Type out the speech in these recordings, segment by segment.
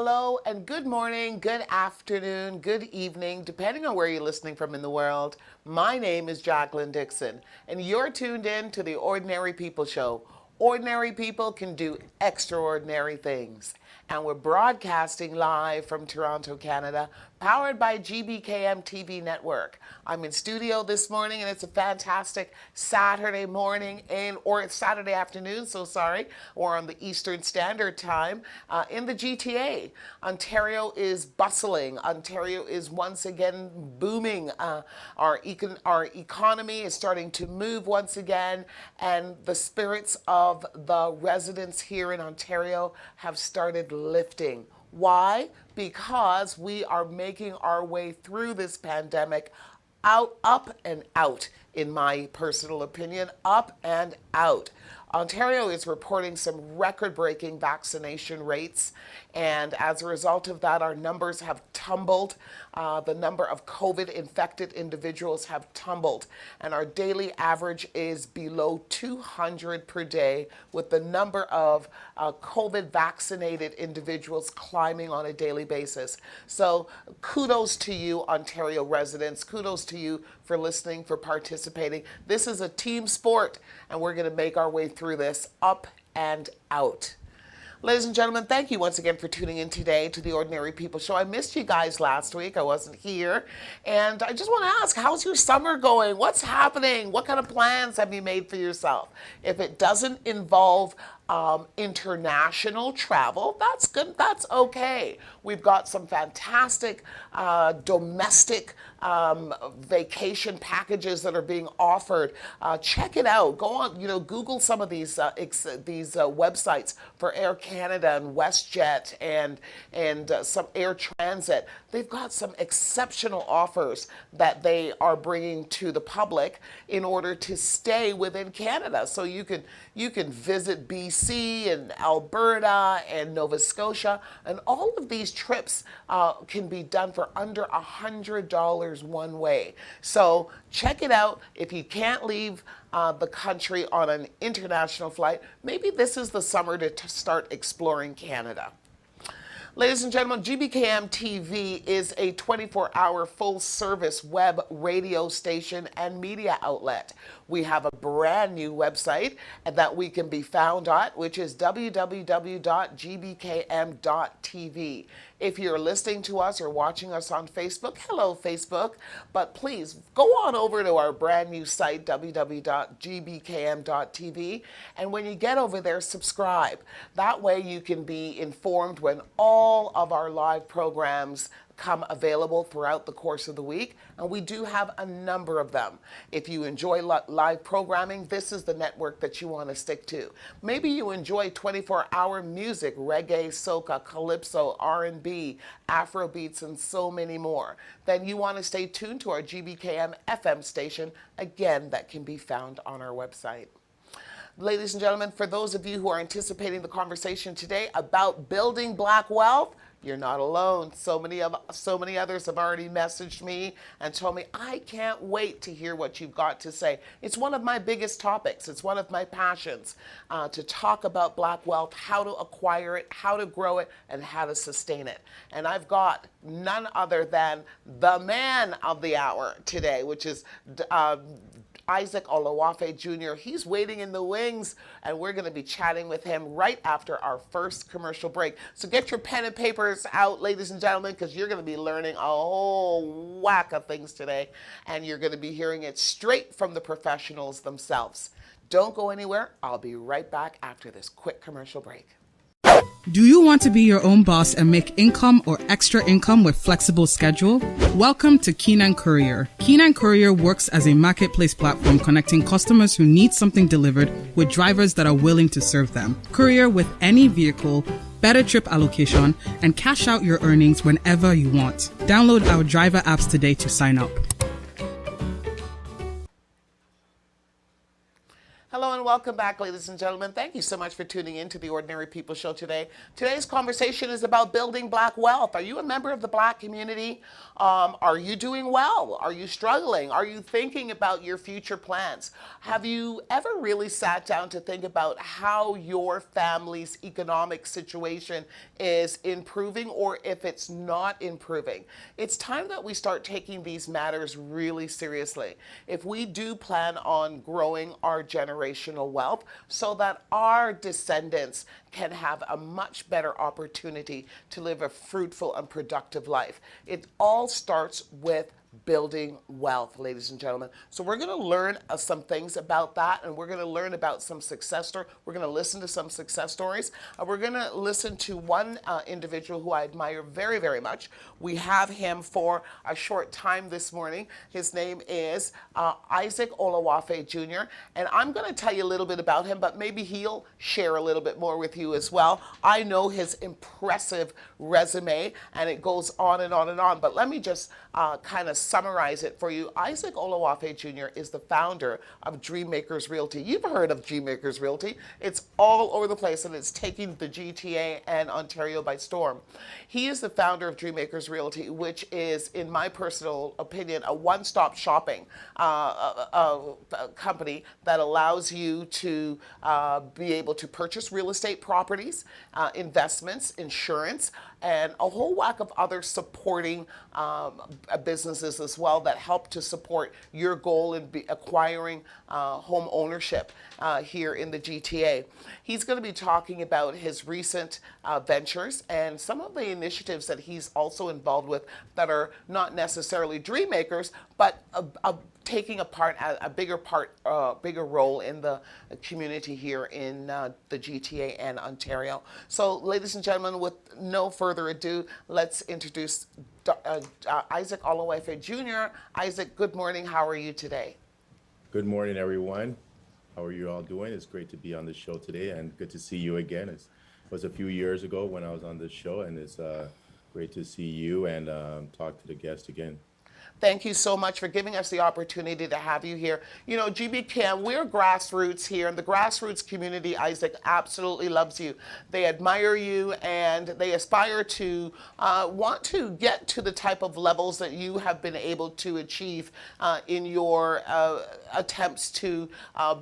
Hello and good morning, good afternoon, good evening, depending on where you're listening from in the world. My name is Jacqueline Dixon, and you're tuned in to the Ordinary People Show. Ordinary people can do extraordinary things. And we're broadcasting live from Toronto, Canada, powered by GBKM TV Network. I'm in studio this morning, and it's a fantastic Saturday morning, or it's Saturday afternoon, or on the Eastern Standard Time in the GTA. Ontario is bustling. Ontario is once again booming. Our economy is starting to move once again, and the spirits of the residents here in Ontario have started lifting. Why? Because we are making our way through this pandemic up and out, in my personal opinion, up and out. Ontario is reporting some record-breaking vaccination rates, and as a result of that, our numbers have tumbled. The number of COVID-infected individuals have tumbled, and our daily average is below 200 per day, with the number of COVID-vaccinated individuals climbing on a daily basis. So kudos to you, Ontario residents. Kudos to you for listening, for participating. This is a team sport, and we're going to make our way through this up and out. Ladies and gentlemen, thank you once again for tuning in today to the Ordinary People Show. I missed you guys last week. I wasn't here. And I just want to ask, how's your summer going? What's happening? What kind of plans have you made for yourself? If it doesn't involve international travel, that's good. That's okay. We've got some fantastic domestic vacation packages that are being offered. Check it out. Go on, Google some of these websites for Air Canada and WestJet and some Air Transit. They've got some exceptional offers that they are bringing to the public in order to stay within Canada. So you can visit BC and Alberta and Nova Scotia, and all of these trips can be done for under $100 one way. So check it out. If you can't leave the country on an international flight, maybe this is the summer to start exploring Canada. Ladies and gentlemen, GBKM TV is a 24-hour full-service web radio station and media outlet. We have a brand new website that we can be found at, which is www.gbkm.tv. If you're listening to us or watching us on Facebook, hello Facebook, but please go on over to our brand new site, www.gbkm.tv, and when you get over there, subscribe. That way you can be informed when all of our live programs come available throughout the course of the week, and we do have a number of them. If you enjoy live programming, this is the network that you want to stick to. Maybe you enjoy 24-hour music, reggae, soca, calypso, R&B, Afrobeats, and so many more. Then you want to stay tuned to our GBKM FM station, again, that can be found on our website. Ladies and gentlemen, for those of you who are anticipating the conversation today about building black wealth, you're not alone. So many others have already messaged me and told me, I can't wait to hear what you've got to say. It's one of my biggest topics. It's one of my passions, to talk about black wealth, how to acquire it, how to grow it, and how to sustain it. And I've got none other than the man of the hour today, which is Isaac Olawafe Jr. He's waiting in the wings, and we're going to be chatting with him right after our first commercial break. So get your pen and papers out, ladies and gentlemen, because you're going to be learning a whole whack of things today, and you're going to be hearing it straight from the professionals themselves. Don't go anywhere. I'll be right back after this quick commercial break. Do you want to be your own boss and make income or extra income with flexible schedule? Welcome to Keenan Courier. Keenan Courier works as a marketplace platform connecting customers who need something delivered with drivers that are willing to serve them. Courier with any vehicle, better trip allocation, and cash out your earnings whenever you want. Download our driver apps today to sign up. Hello and welcome back, ladies and gentlemen. Thank you so much for tuning in to the Ordinary People Show today. Today's conversation is about building Black wealth. Are you a member of the Black community? Are you doing well? Are you struggling? Are you thinking about your future plans? Have you ever really sat down to think about how your family's economic situation is improving or if it's not improving? It's time that we start taking these matters really seriously. If we do plan on growing our generational wealth so that our descendants can have a much better opportunity to live a fruitful and productive life. It all starts with building wealth, ladies and gentlemen. So we're going to learn some things about that, and we're going to learn about some success stories. We're going to listen to some success stories. We're going to listen to one individual who I admire very, very much. We have him for a short time this morning. His name is Isaac Olawafe Jr., and I'm going to tell you a little bit about him, but maybe he'll share a little bit more with you as well. I know his impressive resume, and it goes on and on and on, but let me just kind of summarize it for you. Isaac Olawafe Jr. is the founder of Dreammakers Realty. You've heard of Dreammakers Realty. It's all over the place, and it's taking the GTA and Ontario by storm. He is the founder of Dreammakers Realty, which is, in my personal opinion, a one-stop shopping company that allows you to be able to purchase real estate properties, investments, insurance, and a whole whack of other supporting businesses as well that help to support your goal in acquiring home ownership here in the GTA. He's going to be talking about his recent ventures and some of the initiatives that he's also involved with that are not necessarily dream makers, but taking a bigger role in the community here in the GTA and Ontario. So, ladies and gentlemen, with no further ado, let's introduce Isaac Olawafe Jr. Isaac, good morning. How are you today? Good morning, everyone. How are you all doing? It's great to be on the show today, and good to see you again. It was a few years ago when I was on this show, and it's great to see you and talk to the guest again. Thank you so much for giving us the opportunity to have you here. You know, GB Cam, we're grassroots here, and the grassroots community, Isaac, absolutely loves you. They admire you, and they aspire to want to get to the type of levels that you have been able to achieve in your attempts to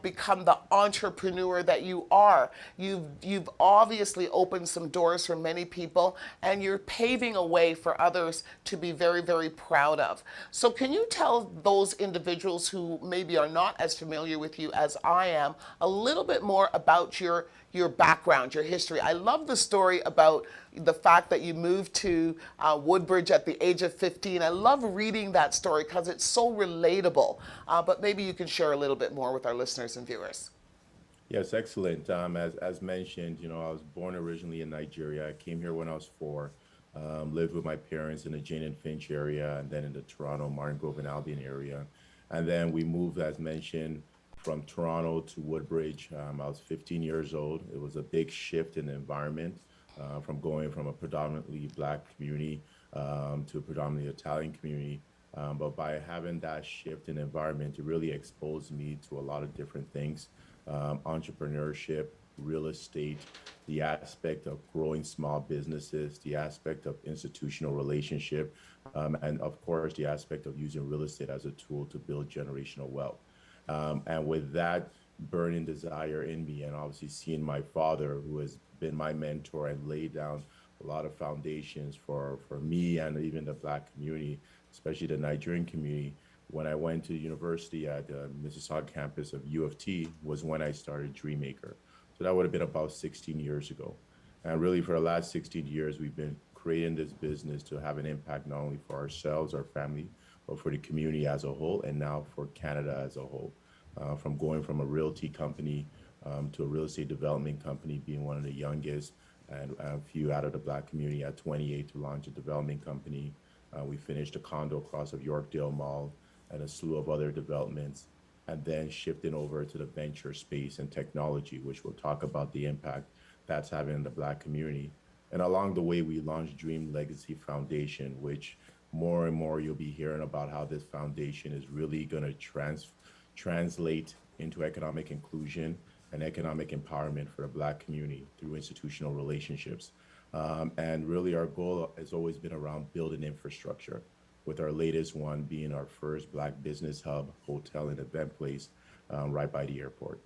become the entrepreneur that you are. You've obviously opened some doors for many people, and you're paving a way for others to be very, very proud of. So can you tell those individuals who maybe are not as familiar with you as I am a little bit more about your background, your history? I love the story about the fact that you moved to Woodbridge at the age of 15. I love reading that story because it's so relatable. But maybe you can share a little bit more with our listeners and viewers. Yes, excellent. As mentioned, you know, I was born originally in Nigeria. I came here when I was 4. Lived with my parents in the Jane and Finch area, and then in the Toronto, Martin Grove, and Albion area. And then we moved, as mentioned, from Toronto to Woodbridge. I was 15 years old. It was a big shift in the environment from going from a predominantly Black community to a predominantly Italian community. But by having that shift in environment, it really exposed me to a lot of different things, entrepreneurship, real estate, the aspect of growing small businesses, the aspect of institutional relationship, and of course, the aspect of using real estate as a tool to build generational wealth. And with that burning desire in me, and obviously seeing my father, who has been my mentor and laid down a lot of foundations for me and even the Black community, especially the Nigerian community, when I went to university at the Mississauga campus of U of T was when I started Dreammaker. So that would have been about 16 years ago. And really for the last 16 years, we've been creating this business to have an impact not only for ourselves, our family, but for the community as a whole, and now for Canada as a whole. From going from a realty company to a real estate development company, being one of the youngest and a few out of the Black community at 28 to launch a development company. We finished a condo across of Yorkdale Mall and a slew of other developments, and then shifting over to the venture space and technology, which we'll talk about the impact that's having in the Black community. And along the way, we launched Dream Legacy Foundation, which more and more you'll be hearing about how this foundation is really going to translate into economic inclusion and economic empowerment for the Black community through institutional relationships. And really, our goal has always been around building infrastructure, with our latest one being our first Black business hub, hotel, and event place right by the airport.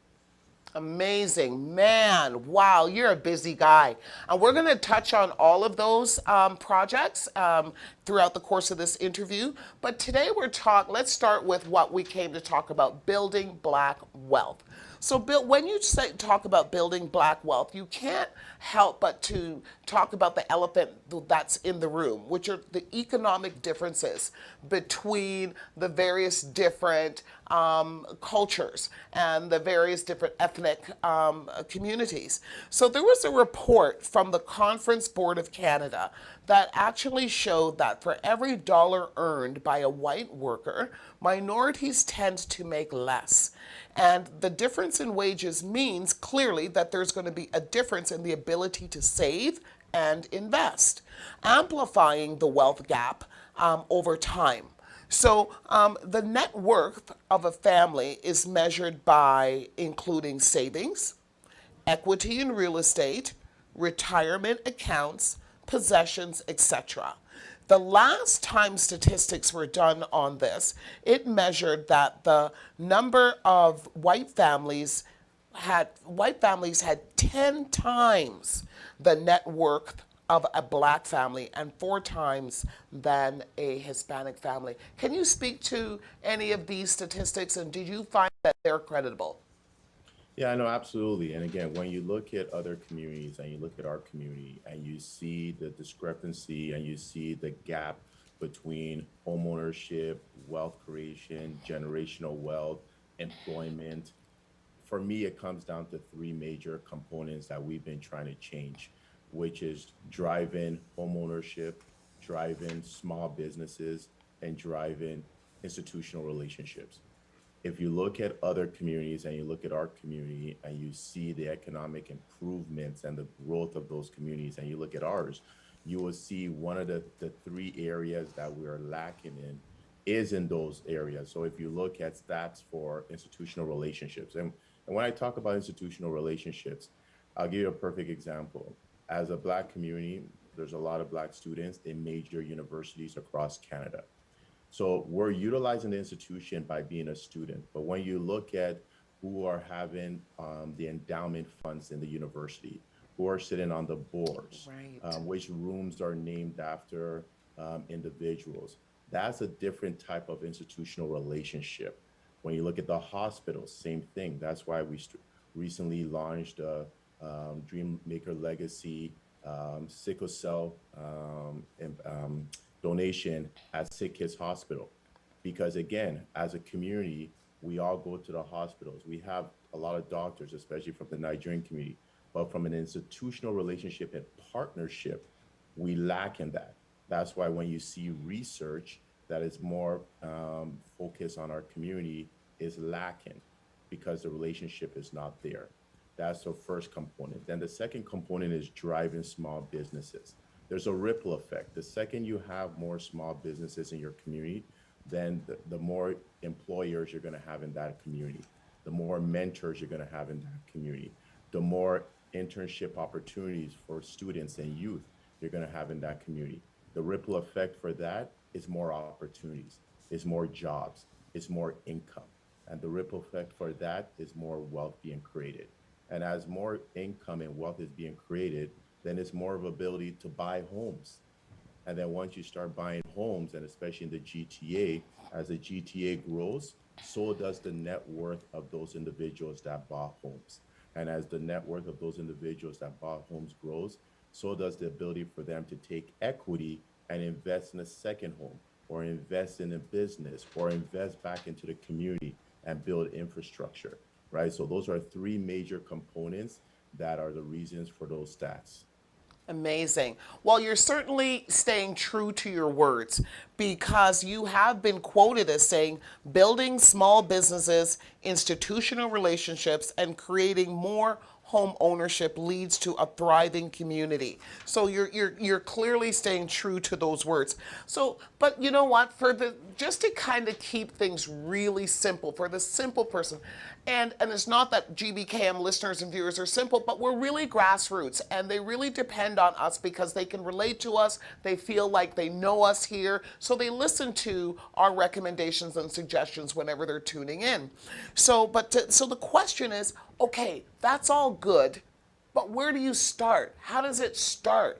Amazing. Man, wow, you're a busy guy. And we're going to touch on all of those projects throughout the course of this interview. But today let's start with what we came to talk about, building Black wealth. So, Bill, when you talk about building Black wealth, you can't help but to talk about the elephant that's in the room, which are the economic differences between the various different cultures and the various different ethnic communities. So there was a report from the Conference Board of Canada that actually showed that for every dollar earned by a white worker, minorities tend to make less. And the difference in wages means clearly that there's going to be a difference in the ability to save and invest, amplifying the wealth gap over time. So the net worth of a family is measured by including savings, equity in real estate, retirement accounts, possessions, etc. The last time statistics were done on this, it measured that the number of white families had 10 times the net worth of a Black family and 4 times than a Hispanic family. Can you speak to any of these statistics, and did you find that they're credible? Yeah, no, absolutely. And again, when you look at other communities and you look at our community and you see the discrepancy and you see the gap between homeownership, wealth creation, generational wealth, employment, for me, it comes down to 3 major components that we've been trying to change, which is driving homeownership, driving small businesses, and driving institutional relationships. If you look at other communities and you look at our community and you see the economic improvements and the growth of those communities and you look at ours, you will see one of the 3 areas that we are lacking in is in those areas. So if you look at stats for institutional relationships, and when I talk about institutional relationships, I'll give you a perfect example. As a Black community, there's a lot of Black students in major universities across Canada. So we're utilizing the institution by being a student. But when you look at who are having the endowment funds in the university, who are sitting on the boards, Right. which rooms are named after individuals, that's a different type of institutional relationship. When you look at the hospitals, same thing. That's why we recently launched a Dreammaker Legacy sickle cell donation at Sick Kids Hospital. Because again, as a community, we all go to the hospitals. We have a lot of doctors, especially from the Nigerian community, but from an institutional relationship and partnership, we lack in that. That's why when you see research that is more focused on our community is lacking, because the relationship is not there. That's the first component. Then the second component is driving small businesses. There's a ripple effect. The second you have more small businesses in your community, then the more employers you're going to have in that community, the more mentors you're going to have in that community, the more internship opportunities for students and youth you're going to have in that community. The ripple effect for that is more opportunities, is more jobs, is more income. And the ripple effect for that is more wealth being created. And as more income and wealth is being created, then it's more of ability to buy homes. And then once you start buying homes, and especially in the GTA, as the GTA grows, so does the net worth of those individuals that bought homes. And as the net worth of those individuals that bought homes grows, so does the ability for them to take equity and invest in a second home, or invest in a business, or invest back into the community and build infrastructure, right? So those are 3 major components that are the reasons for those stats. Amazing. Well, you're certainly staying true to your words, because you have been quoted as saying building small businesses, institutional relationships, and creating more home ownership leads to a thriving community. So you're clearly staying true to those words. So, but you know what? For the just to kind of keep things really simple for the simple person, and it's not that GBKM listeners and viewers are simple, but we're really grassroots, and they really depend on us because they can relate to us. They feel like they know us here, so they listen to our recommendations and suggestions whenever they're tuning in. So the question is, okay, that's all good, but where do you start? How does it start?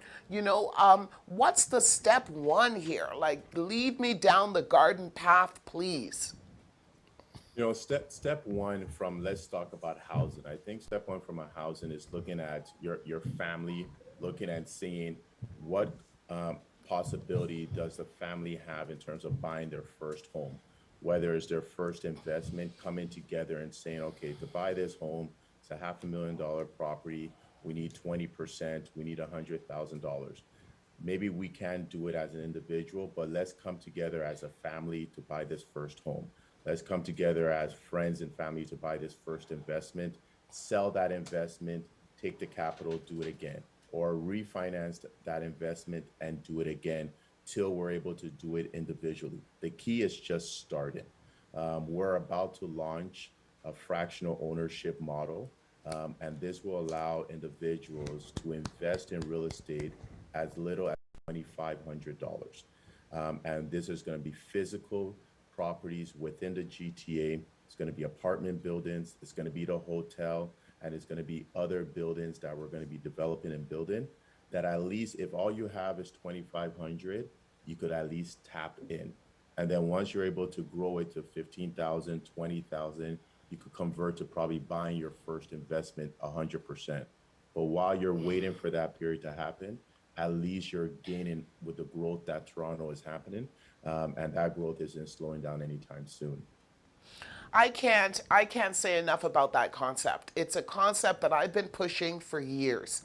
What's the step one here? Like, lead me down the garden path, please. Step one from let's talk about housing. I think step one from a housing is looking at your family, looking at seeing what possibility does the family have in terms of buying their first home, whether it's their first investment, coming together and saying, okay, to buy this home, it's a $500,000 property. We need 20%. We need $100,000. Maybe we can't do it as an individual, but let's come together as a family to buy this first home. Let's come together as friends and family to buy this first investment, sell that investment, take the capital, do it again, or refinance that investment and do it again till we're able to do it individually. The key is just starting. We're about to launch a fractional ownership model, and this will allow individuals to invest in real estate as little as $2,500. And this is going to be physical properties within the GTA. It's going to be apartment buildings. It's going to be the hotel, and it's going to be other buildings that we're going to be developing and building. That at least if all you have is 2,500, you could at least tap in. And then once you're able to grow it to 15,000, 20,000, you could convert to probably buying your first investment 100%. But while you're waiting for that period to happen, at least you're gaining with the growth that Toronto is happening. And that growth isn't slowing down anytime soon. I can't say enough about that concept. It's a concept that I've been pushing for years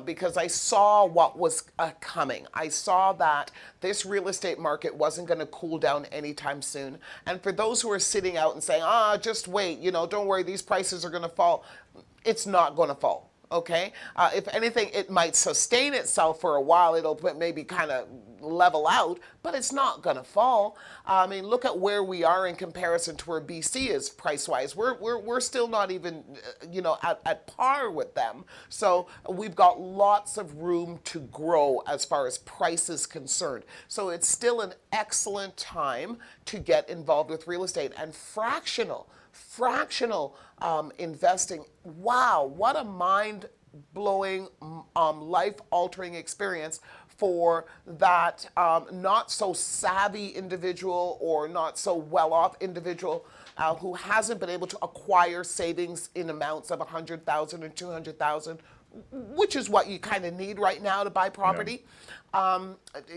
because I saw what was coming. I saw that this real estate market wasn't going to cool down anytime soon. And for those who are sitting out and saying, just wait, don't worry, these prices are going to fall. It's not going to fall. Okay, if anything, it might sustain itself for a while. It'll maybe kind of level out, but it's not going to fall. I mean, look at where we are in comparison to where BC is price-wise. We're still not even, at par with them. So we've got lots of room to grow as far as price is concerned. So it's still an excellent time to get involved with real estate and fractional investing. Wow, what a mind-blowing, life-altering experience for that not so savvy individual or not so well-off individual who hasn't been able to acquire savings in amounts of 100,000 or 200,000, which is what you kind of need right now to buy property.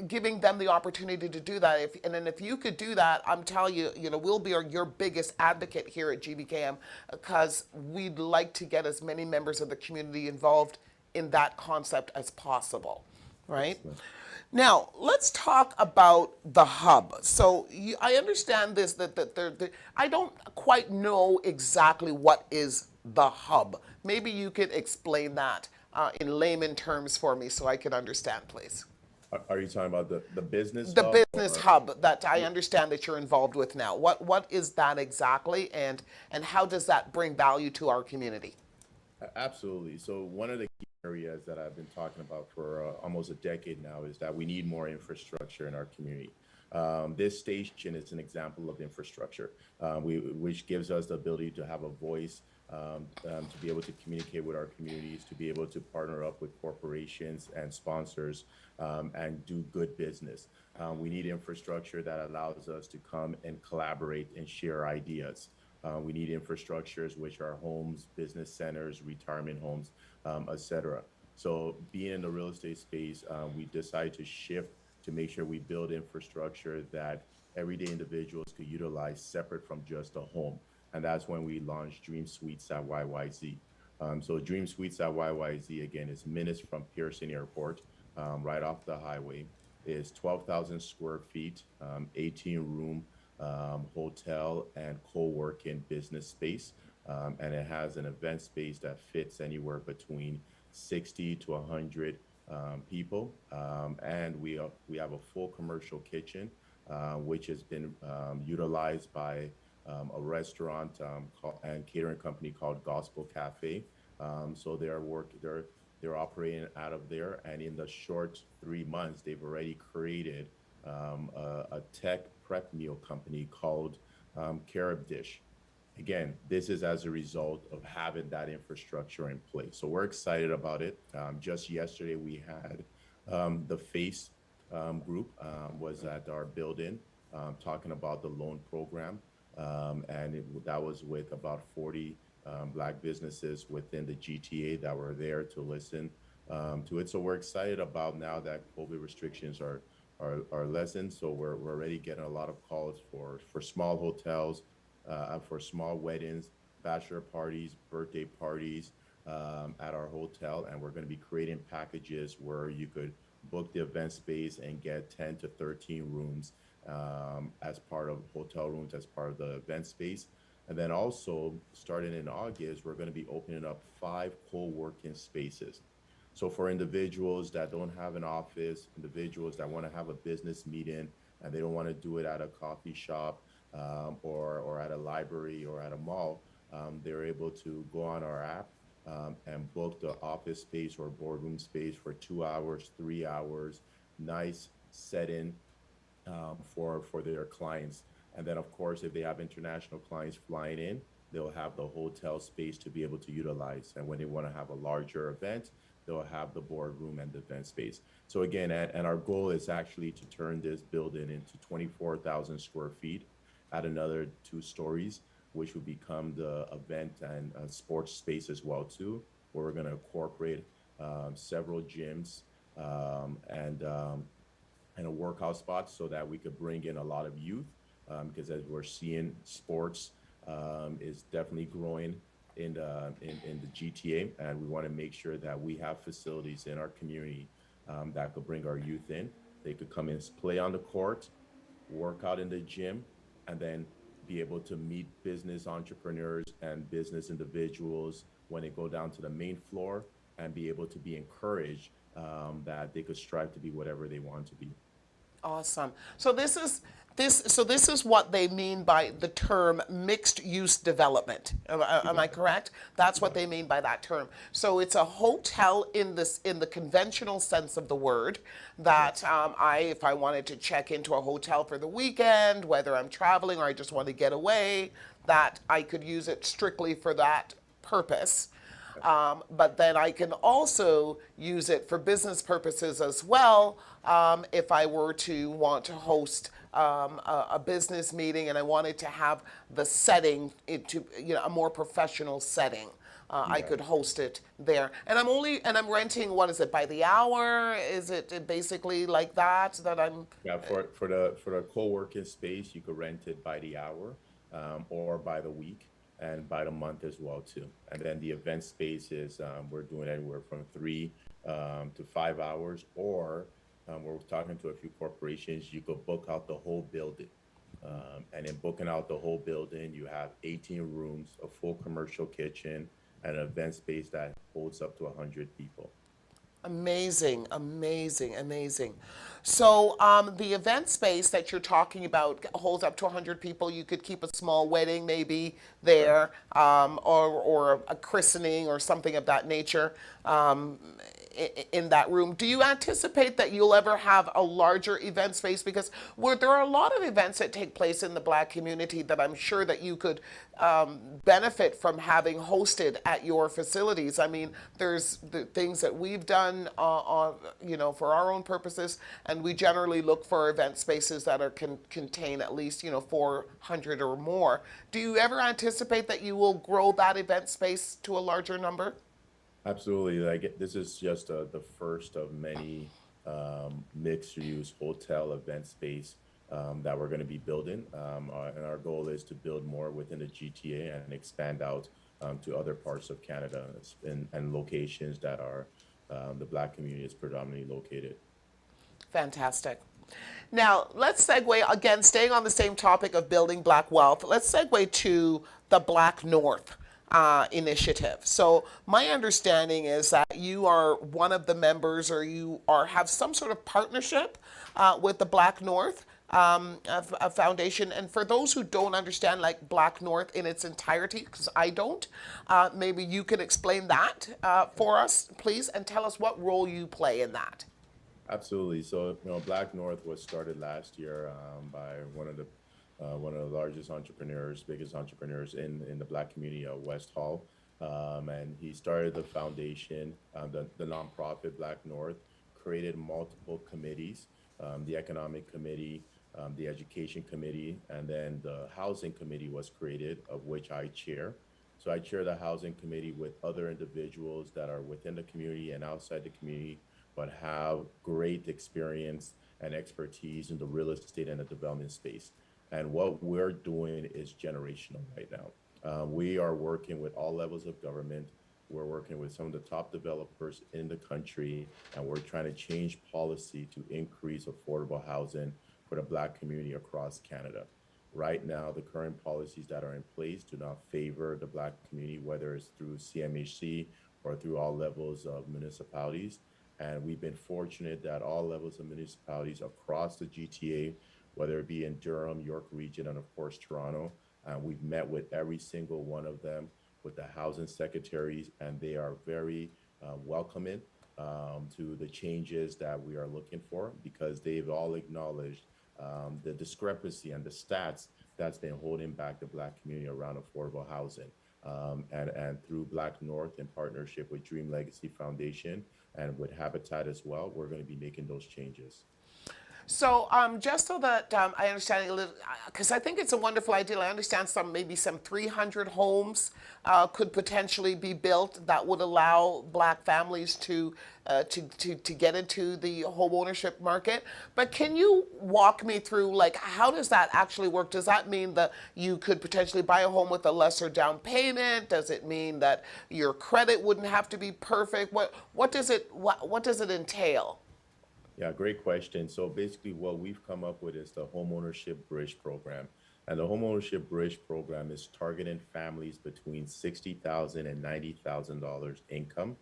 Giving them the opportunity to do that. And then if you could do that, I'm telling you, we'll be your biggest advocate here at GBKM because we'd like to get as many members of the community involved in that concept as possible, right? Now, let's talk about the hub. So I understand this, that I don't quite know exactly what is the hub. Maybe you could explain that in layman terms for me so I can understand, please. Are you talking about the business The hub? business hub that I understand that you're involved with now. What is that exactly, and how does that bring value to our community? Absolutely. So one of the key areas that I've been talking about for almost a decade now is that we need more infrastructure in our community. This station is an example of infrastructure, which gives us the ability to have a voice, to be able to communicate with our communities, to be able to partner up with corporations and sponsors and do good business. We need infrastructure that allows us to come and collaborate and share ideas. We need infrastructures, which are homes, business centers, retirement homes, etc. So being in the real estate space, we decided to shift to make sure we build infrastructure that everyday individuals could utilize separate from just a home. And that's when we launched Dream Suites at YYZ. So Dream Suites at YYZ, again, is minutes from Pearson Airport, right off the highway. Is 12,000 square feet, 18 room hotel and co-working business space. and it has an event space that fits anywhere between 60 to 100 people. And we have a full commercial kitchen, which has been utilized by a restaurant and catering company called Gospel Cafe. So they're operating out of there, and in the short 3 months, they've already created a tech prep meal company called Carib Dish. Again, this is as a result of having that infrastructure in place. So we're excited about it. Just yesterday, we had the FACE group was at our building talking about the loan program, and that was with about 40 Black businesses within the GTA that were there to listen to it. So we're excited about now that COVID restrictions are lessened. So we're already getting a lot of calls for small hotels, for small weddings, bachelor parties, birthday parties at our hotel. And we're going to be creating packages where you could book the event space and get 10 to 13 rooms as part of hotel rooms, as part of the event space. And then also, starting in August, we're going to be opening up 5 co-working spaces. So for individuals that don't have an office, individuals that want to have a business meeting and they don't want to do it at a coffee shop or at a library or at a mall, they're able to go on our app and book the office space or boardroom space for 2 hours, 3 hours, nice setting for their clients. And then, of course, if they have international clients flying in, they'll have the hotel space to be able to utilize. And when they want to have a larger event, they'll have the boardroom and the event space. So again, and our goal is actually to turn this building into 24,000 square feet at another 2 stories, which will become the event and sports space as well too, where we're going to incorporate several gyms and a workout spot so that we could bring in a lot of youth. Because as we're seeing, sports is definitely growing in the GTA, and we want to make sure that we have facilities in our community that could bring our youth in. They could come and play on the court, work out in the gym, and then be able to meet business entrepreneurs and business individuals when they go down to the main floor, and be able to be encouraged that they could strive to be whatever they want to be. Awesome. So this is what they mean by the term mixed use development. Am I correct? That's what they mean by that term. So it's a hotel in the conventional sense of the word that if I wanted to check into a hotel for the weekend, whether I'm traveling or I just want to get away, that I could use it strictly for that purpose. But then I can also use it for business purposes as well. If I were to want to host a business meeting and I wanted to have the setting into a more professional setting, I could host it there. And I'm renting, what is it, by the hour? Is it basically like that I'm? Yeah, for the co-working space, you could rent it by the hour or by the week, and by the month as well too. And then the event spaces, we're doing anywhere from 3 to 5 hours, or we're talking to a few corporations, you could book out the whole building. And in booking out the whole building, you have 18 rooms, a full commercial kitchen, and an event space that holds up to 100 people. Amazing, amazing, amazing. So the event space that you're talking about holds up to 100 people. You could keep a small wedding maybe there, or a christening or something of that nature in that room. Do you anticipate that you'll ever have a larger event space? Because there are a lot of events that take place in the Black community that I'm sure that you could benefit from having hosted at your facilities. I mean, there's the things that we've done for our own purposes, and we generally look for event spaces that can contain at least 400 or more. Do you ever anticipate that you will grow that event space to a larger number? Absolutely. This is just the first of many mixed-use hotel event space that we're going to be building. And our goal is to build more within the GTA and expand out to other parts of Canada and locations that are the Black community is predominantly located. Fantastic. Now, let's segue, again, staying on the same topic of building Black wealth, let's segue to the Black North. initiative. So my understanding is that you are one of the members, or you are have some sort of partnership with the Black North Foundation. And for those who don't understand, like, Black North in its entirety, because I don't, maybe you could explain that for us, please, and tell us what role you play in that. Absolutely. So, Black North was started last year by one of the largest entrepreneurs, biggest entrepreneurs in the Black community of West Hall, and he started the foundation, the nonprofit Black North, created multiple committees, the Economic Committee, the Education Committee, and then the Housing Committee was created, of which I chair. So I chair the Housing Committee with other individuals that are within the community and outside the community, but have great experience and expertise in the real estate and the development space. And what we're doing is generational right now. We are working with all levels of government. We're working with some of the top developers in the country, and we're trying to change policy to increase affordable housing for the Black community across Canada. Right now, the current policies that are in place do not favor the Black community, whether it's through CMHC or through all levels of municipalities. And we've been fortunate that all levels of municipalities across the GTA, whether it be in Durham, York Region, and of course Toronto, we've met with every single one of them, with the housing secretaries, and they are very welcoming to the changes that we are looking for, because they've all acknowledged the discrepancy and the stats that's been holding back the Black community around affordable housing. And through Black North, in partnership with Dream Legacy Foundation and with Habitat as well, we're going to be making those changes. So just so that I understand a little, because I think it's a wonderful idea. I understand maybe some 300 homes could potentially be built that would allow Black families to get into the home ownership market. But can you walk me through, like, how does that actually work? Does that mean that you could potentially buy a home with a lesser down payment? Does it mean that your credit wouldn't have to be perfect? What does it entail? Yeah, great question. So basically what we've come up with is the Homeownership Bridge Program. And the Homeownership Bridge Program is targeting families between $60,000 and $90,000 income.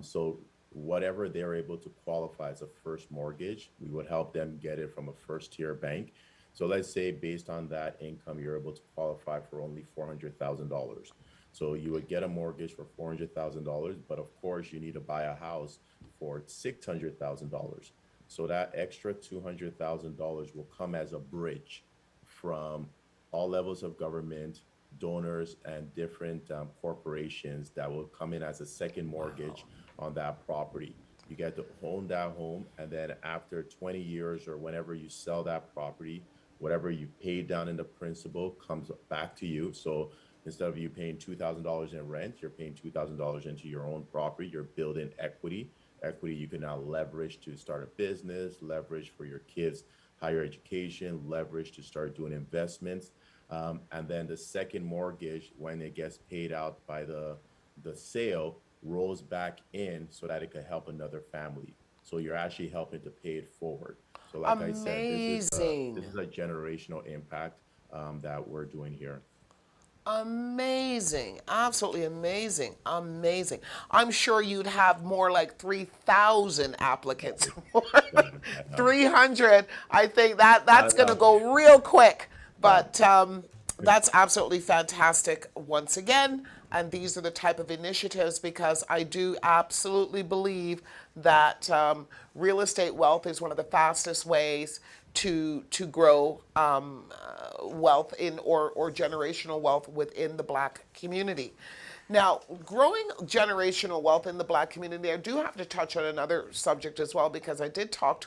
So whatever they're able to qualify as a first mortgage, we would help them get it from a first-tier bank. So let's say based on that income, you're able to qualify for only $400,000. So you would get a mortgage for $400,000, but of course you need to buy a house for $600,000. So that extra $200,000 will come as a bridge from all levels of government, donors, and different corporations that will come in as a second mortgage on that property. You get to own that home, and then after 20 years or whenever you sell that property, whatever you paid down in the principal comes back to you. So instead of you paying $2,000 in rent, you're paying $2,000 into your own property. You're building equity. Equity you can now leverage to start a business, leverage for your kids' higher education, leverage to start doing investments. And then the second mortgage, when it gets paid out by the sale, rolls back in so that it can help another family. So you're actually helping to pay it forward. So like I said, this is a generational impact that we're doing here. Amazing. Absolutely amazing. Amazing. I'm sure you'd have more like 3,000 applicants. 300, I think that's going to go real quick. But that's absolutely fantastic once again. And these are the type of initiatives, because I do absolutely believe that real estate wealth is one of the fastest ways to grow wealth in or generational wealth within the Black community. Now, growing generational wealth in the Black community, I do have to touch on another subject as well, because I did talk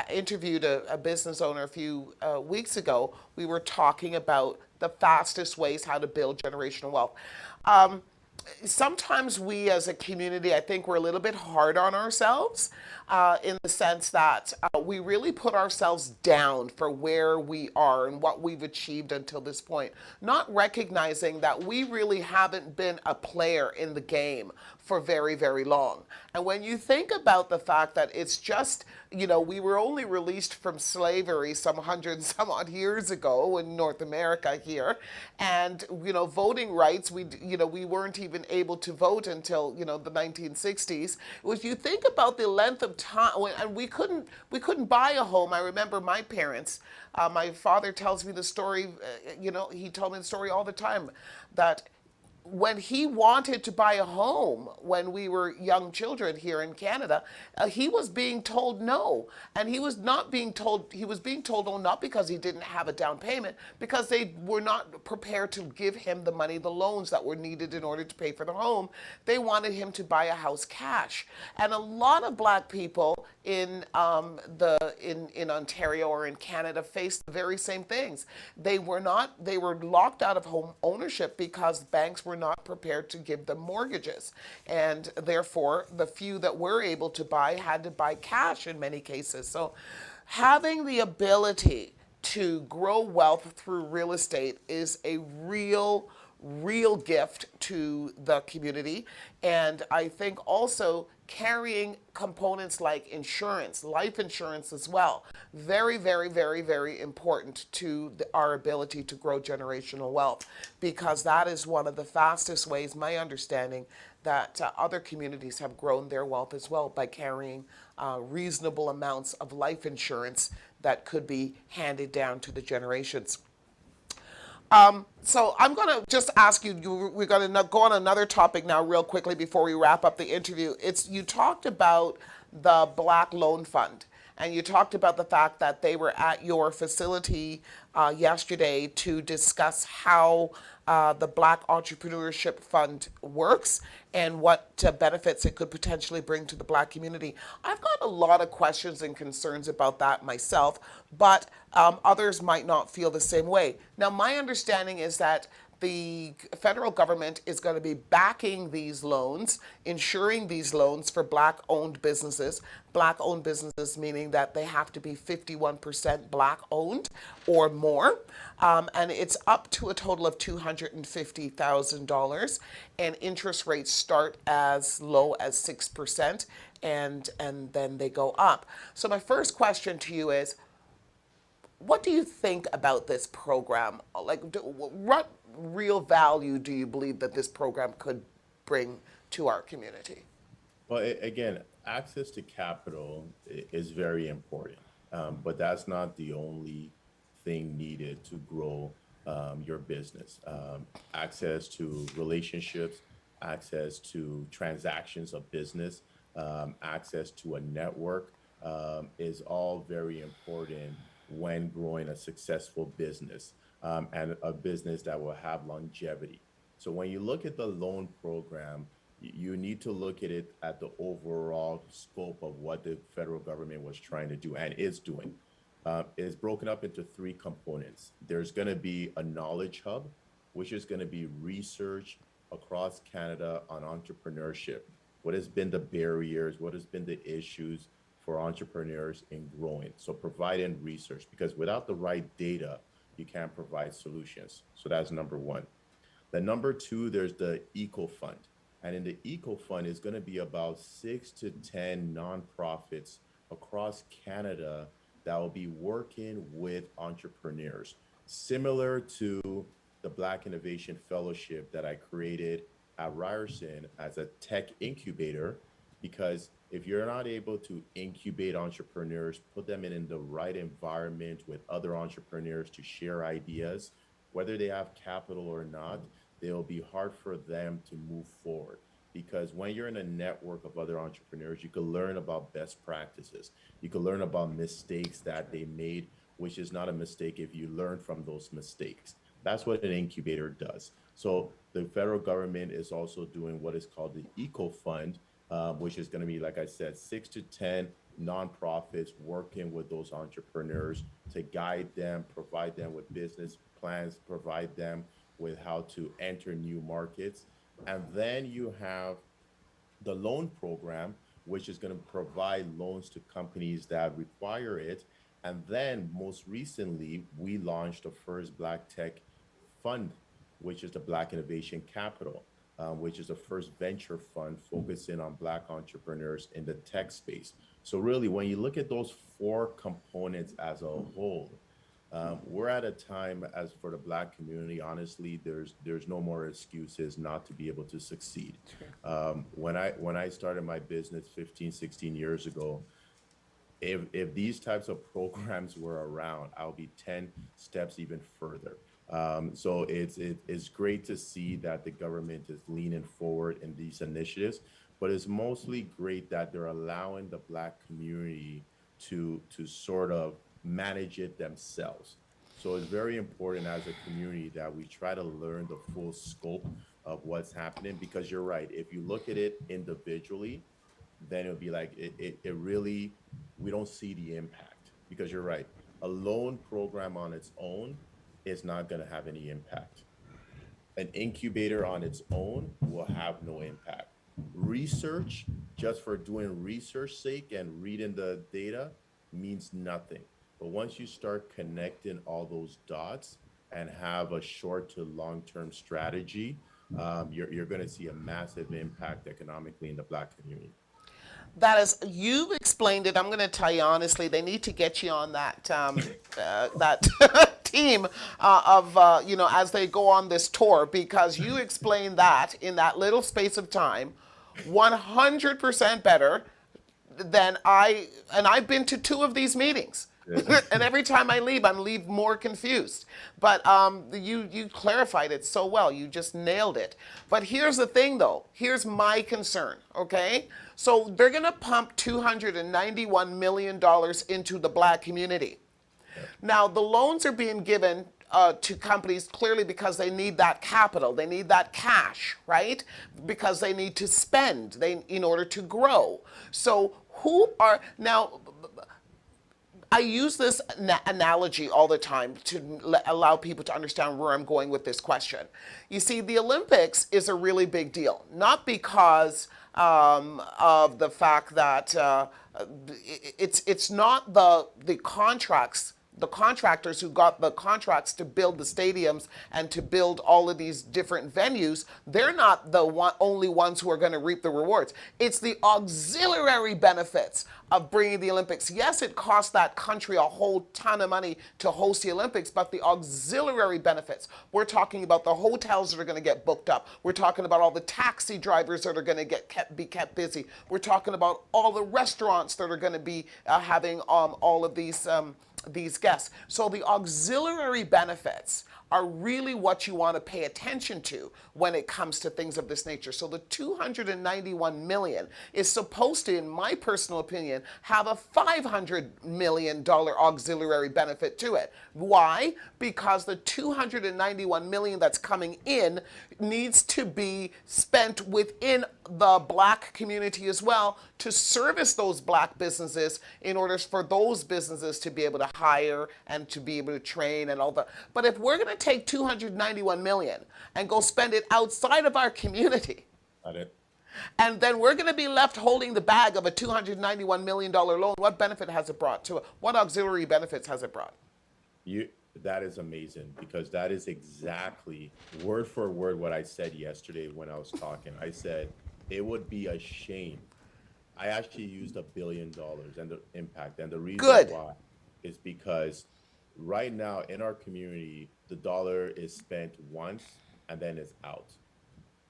interviewed a business owner a few weeks ago. We were talking about the fastest ways how to build generational wealth. sometimes we as a community, I think we're a little bit hard on ourselves in the sense that we really put ourselves down for where we are and what we've achieved until this point, not recognizing that we really haven't been a player in the game for very, very long. And when you think about the fact that it's just, we were only released from slavery some hundred and some odd years ago in North America here, and voting rights, we weren't even able to vote until the 1960s. If you think about the length of time, and we couldn't buy a home. I remember my parents. My father tells me the story. He told me the story all the time that when he wanted to buy a home when we were young children here in Canada, he was being told no. And he was being told no, not because he didn't have a down payment, because they were not prepared to give him the money, the loans that were needed in order to pay for the home. They wanted him to buy a house cash. And a lot of black people in Ontario or in Canada faced the very same things. They were locked out of home ownership because banks were not prepared to give them mortgages. And therefore, the few that were able to buy had to buy cash in many cases. So having the ability to grow wealth through real estate is a real gift to the community. And I think also carrying components like insurance, life insurance as well, very, very, very, very important to our ability to grow generational wealth, because that is one of the fastest ways, my understanding, that other communities have grown their wealth as well, by carrying reasonable amounts of life insurance that could be handed down to the generations. So I'm going to just ask you, we're going to go on another topic now real quickly before we wrap up the interview. You talked about the Black Loan Fund, and you talked about the fact that they were at your facility yesterday to discuss how the Black Entrepreneurship Fund works and what benefits it could potentially bring to the Black community. I've got a lot of questions and concerns about that myself, but others might not feel the same way. Now, my understanding is that the federal government is going to be backing these loans, insuring these loans for Black-owned businesses. Black-owned businesses meaning that they have to be 51% Black-owned or more. And it's up to a total of $250,000. And interest rates start as low as 6%, and then they go up. So my first question to you is, what do you think about this program? What real value do you believe that this program could bring to our community? Well, again, access to capital is very important, but that's not the only thing needed to grow your business. Access to relationships, access to transactions of business, access to a network is all very important when growing a successful business, and a business that will have longevity. So when you look at the loan program, you need to look at it at the overall scope of what the federal government was trying to do and is doing. It is broken up into three components. There's going to be a knowledge hub, which is going to be research across Canada on entrepreneurship. What has been the barriers? What has been the issues for entrepreneurs in growing? So providing research, because without the right data, you can't provide solutions. So that's number one. Then number two, there's the Eco Fund. And in the Eco Fund is going to be about 6 to 10 nonprofits across Canada that will be working with entrepreneurs, similar to the Black Innovation Fellowship that I created at Ryerson as a tech incubator. Because if you're not able to incubate entrepreneurs, put them in the right environment with other entrepreneurs to share ideas, whether they have capital or not, it'll be hard for them to move forward. Because when you're in a network of other entrepreneurs, you can learn about best practices. You can learn about mistakes that they made, which is not a mistake if you learn from those mistakes. That's what an incubator does. So the federal government is also doing what is called the Eco Fund, which is going to be, like I said, 6 to 10 nonprofits working with those entrepreneurs to guide them, provide them with business plans, provide them with how to enter new markets. And then you have the loan program, which is going to provide loans to companies that require it. And then most recently, we launched the first Black Tech Fund, which is the Black Innovation Capital, which is the first venture fund focusing on Black entrepreneurs in the tech space. So really, when you look at those four components as a whole, we're at a time as for the Black community, honestly, there's no more excuses not to be able to succeed. When I started my business 15, 16 years ago, if these types of programs were around, I'll be 10 steps even further. So it's great to see that the government is leaning forward in these initiatives, but it's mostly great that they're allowing the Black community to sort of manage it themselves. So it's very important as a community that we try to learn the full scope of what's happening, because you're right. If you look at it individually, then it'll be like it really, we don't see the impact, because you're right. A loan program on its own is not going to have any impact. An incubator on its own will have no impact. Research, just for doing research sake and reading the data, means nothing. But once you start connecting all those dots and have a short to long-term strategy, you're going to see a massive impact economically in the Black community. That is, you've explained it. I'm going to tell you honestly, they need to get you on that that team of as they go on this tour, because you explained that in that little space of time, 100% better than I've been to two of these meetings. Yeah. And every time I leave more confused. But you clarified it so well. You just nailed it. But here's the thing, though. Here's my concern. Okay, so they're gonna pump $291 million into the Black community. Now the loans are being given to companies clearly because they need that capital, they need that cash, right? Because they need to spend, in order to grow. So who are now? I use this analogy all the time to allow people to understand where I'm going with this question. You see, the Olympics is a really big deal, not because of the fact that it's not the contracts. The contractors who got the contracts to build the stadiums and to build all of these different venues, they're not the only ones who are going to reap the rewards. It's the auxiliary benefits of bringing the Olympics. Yes, it costs that country a whole ton of money to host the Olympics, but the auxiliary benefits, we're talking about the hotels that are going to get booked up. We're talking about all the taxi drivers that are going to be kept busy. We're talking about all the restaurants that are going to be having all of these guests. So the auxiliary benefits are really what you want to pay attention to when it comes to things of this nature. So the 291 million is supposed to, in my personal opinion, have a $500 million auxiliary benefit to it. Why? Because the 291 million that's coming in needs to be spent within the Black community as well to service those Black businesses, in order for those businesses to be able to hire and to be able to train and all that. But if we're going to take 291 million and go spend it outside of our community, Got it. and then we're going to be left holding the bag of a $291 million loan, what benefit has it brought to it? What auxiliary benefits has it brought? That is amazing, because that is exactly word for word what I said yesterday when I was talking. I said it would be a shame. I actually used $1 billion and the impact, and the reason Good. why is because right now in our community, the dollar is spent once and then it's out.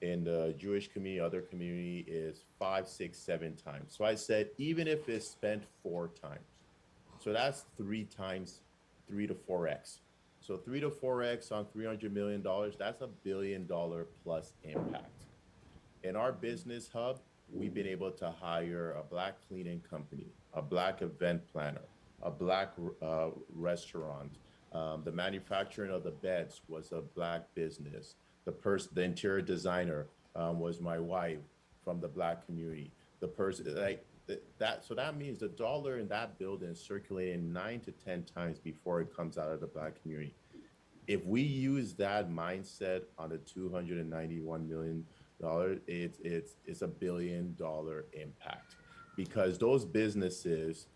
In the Jewish community, other community is 5, 6, 7 times. So I said, even if it's spent 4 times, so that's 3 times, 3 to 4x. So 3 to 4x on $300 million, that's $1 billion plus impact. In our business hub, we've been able to hire a Black cleaning company, a Black event planner, a Black restaurant. The manufacturing of the beds was a Black business. The interior designer was my wife from the Black community. The person that, so that means the dollar in that building is circulating 9 to 10 times before it comes out of the Black community. If we use that mindset on the $291 million it's $1 billion impact, because those businesses,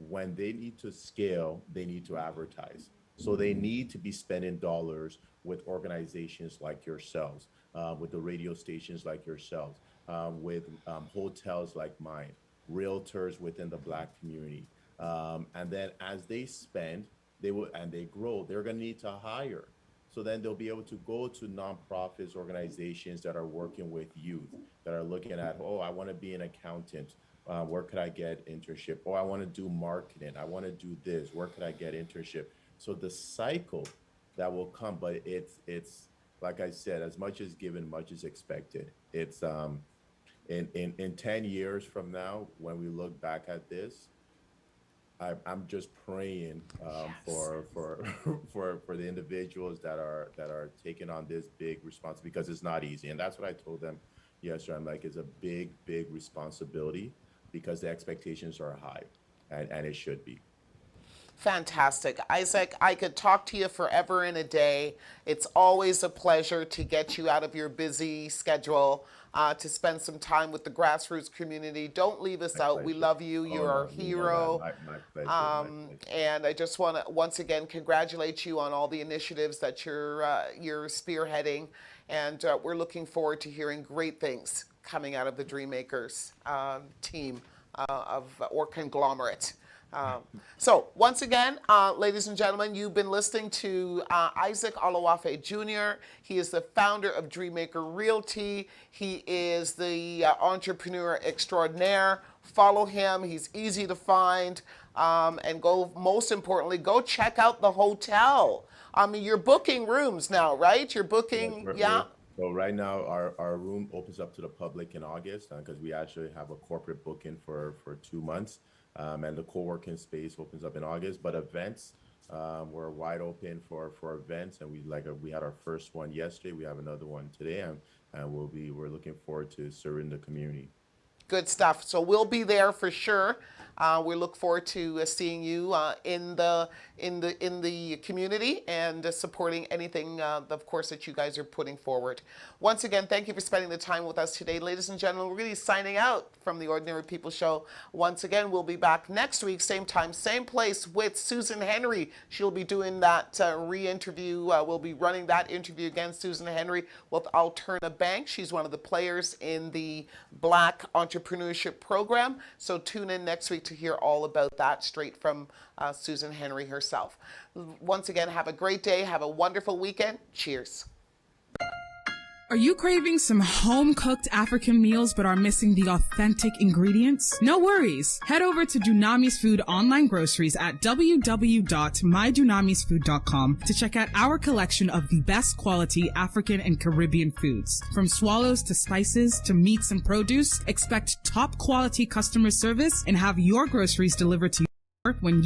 when they need to scale, they need to advertise. So they need to be spending dollars with organizations like yourselves, with the radio stations like yourselves, with hotels like mine, realtors within the Black community. And then as they spend, they will, and they grow, they're going to need to hire. So then they'll be able to go to nonprofits, organizations that are working with youth, that are looking at, oh, I want to be an accountant. Where could I get internship? Oh, I want to do marketing. I want to do this. Where could I get internship? So the cycle that will come, but it's like I said, as much as given, much is expected. It's in 10 years from now, when we look back at this, I'm just praying for the individuals that are taking on this big responsibility, because it's not easy. And that's what I told them yesterday. I'm like, it's a big responsibility, because the expectations are high, and it should be. Fantastic. Isaac, I could talk to you forever and a day. It's always a pleasure to get you out of your busy schedule to spend some time with the grassroots community. Don't leave us out. We love you. You're our hero. My pleasure. And I just want to once again congratulate you on all the initiatives that you're spearheading. And we're looking forward to hearing great things coming out of the Dreammakers team or conglomerate. So once again, ladies and gentlemen, you've been listening to Isaac Olawafe Jr. He is the founder of Dreammaker Realty. He is the entrepreneur extraordinaire. Follow him. He's easy to find. And most importantly, go check out the hotel. I mean, you're booking rooms now, right? You're booking, yeah? So right now, our room opens up to the public in August, because we actually have a corporate booking for 2 months. And the co-working space opens up in August. But events, we're wide open for events, and we had our first one yesterday. We have another one today, and we're looking forward to serving the community. Good stuff. So we'll be there for sure. We look forward to seeing you in the community and supporting anything, of course, that you guys are putting forward. Once again, thank you for spending the time with us today, ladies and gentlemen. We're really signing out from the Ordinary People Show. Once again, we'll be back next week, same time, same place, with Susan Henry. She'll be doing that re-interview. We'll be running that interview again, Susan Henry, with Alterna Bank. She's one of the players in the Black Entrepreneurship Program. So tune in next week to hear all about that straight from Susan Henry herself. Once again, have a great day. Have a wonderful weekend. Cheers. Are you craving some home-cooked African meals but are missing the authentic ingredients? No worries. Head over to Dunamis Food online groceries at www.mydunamisfood.com to check out our collection of the best quality African and Caribbean foods. From swallows to spices to meats and produce, expect top quality customer service and have your groceries delivered to you when you